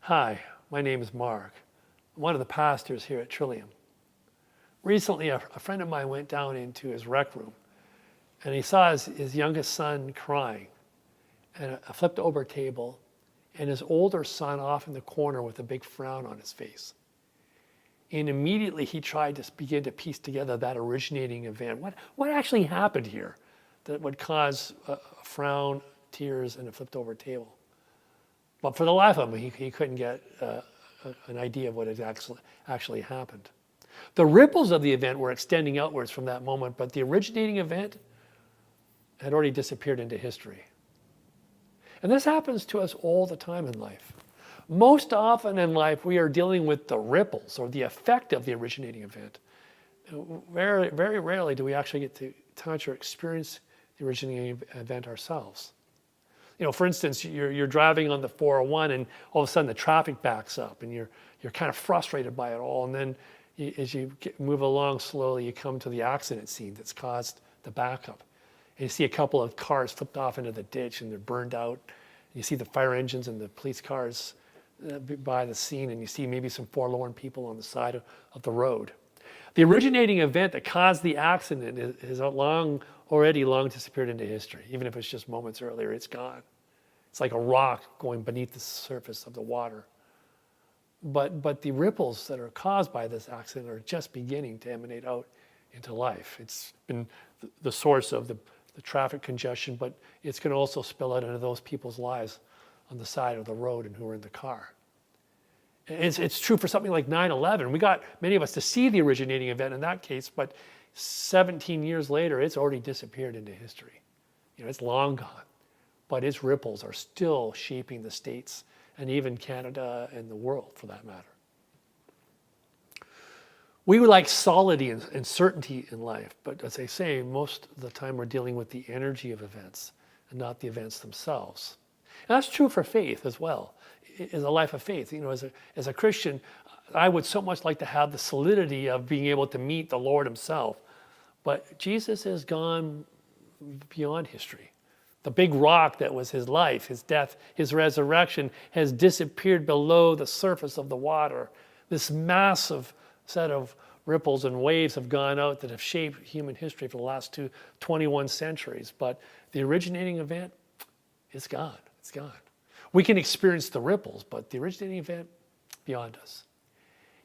Hi, my name is Mark. I'm one of the pastors here at Trillium. Recently, a friend of mine went down into his rec room and he saw his youngest son crying at a flipped over table and his older son off in the corner with a big frown on his face. And immediately he tried to begin to piece together that originating event. What actually happened here that would cause a frown, tears, and a flipped over table? But for the life of him, he couldn't get an idea of what had actually happened. The ripples of the event were extending outwards from that moment, but the originating event had already disappeared into history. And this happens to us all the time in life. Most often in life, we are dealing with the ripples or the effect of the originating event. Very, very rarely do we actually get to touch or experience the originating event ourselves. You know, for instance, you're driving on the 401 and all of a sudden the traffic backs up and you're kind of frustrated by it all. And then as you move along slowly, you come to the accident scene that's caused the backup. And you see a couple of cars flipped off into the ditch and they're burned out. You see the fire engines and the police cars by the scene, and you see maybe some forlorn people on the side of the road. The originating event that caused the accident is already long disappeared into history. Even if it's just moments earlier, it's gone. It's like a rock going beneath the surface of the water. But the ripples that are caused by this accident are just beginning to emanate out into life. It's been the source of the traffic congestion, but it's going to also spill out into those people's lives on the side of the road and who are in the car. It's true for something like 9/11. We got many of us to see the originating event in that case, but 17 years later, it's already disappeared into history. You know, it's long gone, but its ripples are still shaping the States and even Canada and the world for that matter. We would like solidity and certainty in life, but as I say, most of the time we're dealing with the energy of events and not the events themselves. And that's true for faith as well, is a life of faith. You know, as a Christian, I would so much like to have the solidity of being able to meet the Lord himself. But Jesus has gone beyond history. The big rock that was his life, his death, his resurrection has disappeared below the surface of the water. This massive set of ripples and waves have gone out that have shaped human history for the last 21 centuries. But the originating event is gone. It's gone. We can experience the ripples, but the originating event, beyond us.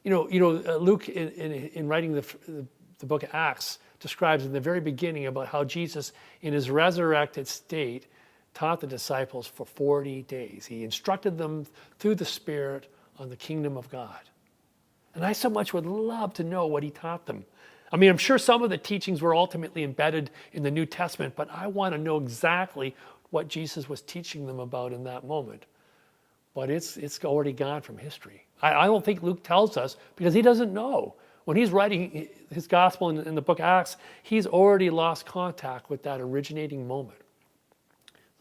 You know, Luke, in writing the book of Acts, describes in the very beginning about how Jesus, in his resurrected state, taught the disciples for 40 days. He instructed them through the Spirit on the kingdom of God. And I so much would love to know what he taught them. I mean, I'm sure some of the teachings were ultimately embedded in the New Testament, but I want to know exactly what Jesus was teaching them about in that moment. But it's already gone from history. I don't think Luke tells us because he doesn't know. When he's writing his gospel in the book of Acts, he's already lost contact with that originating moment.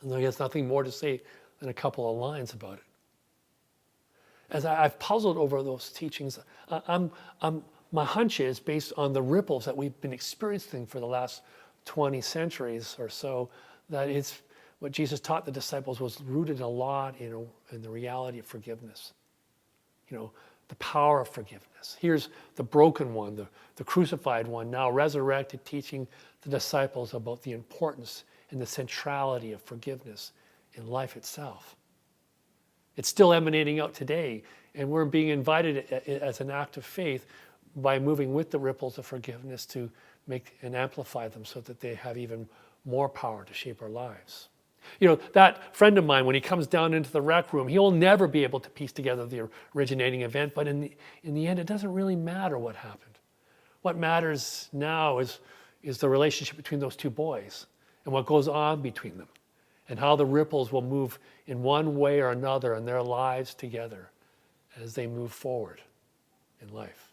And there's nothing more to say than a couple of lines about it. As I've puzzled over those teachings, my hunch is based on the ripples that we've been experiencing for the last 20 centuries or so, that it's what Jesus taught the disciples was rooted a lot in the reality of forgiveness. You know, the power of forgiveness. Here's the broken one, the crucified one, now resurrected, teaching the disciples about the importance and the centrality of forgiveness in life itself. It's still emanating out today, and we're being invited as an act of faith by moving with the ripples of forgiveness to make and amplify them so that they have even more power to shape our lives. You know, that friend of mine, when he comes down into the rec room, he'll never be able to piece together the originating event, but in the end, it doesn't really matter what happened. What matters now is the relationship between those two boys and what goes on between them and how the ripples will move in one way or another in their lives together as they move forward in life.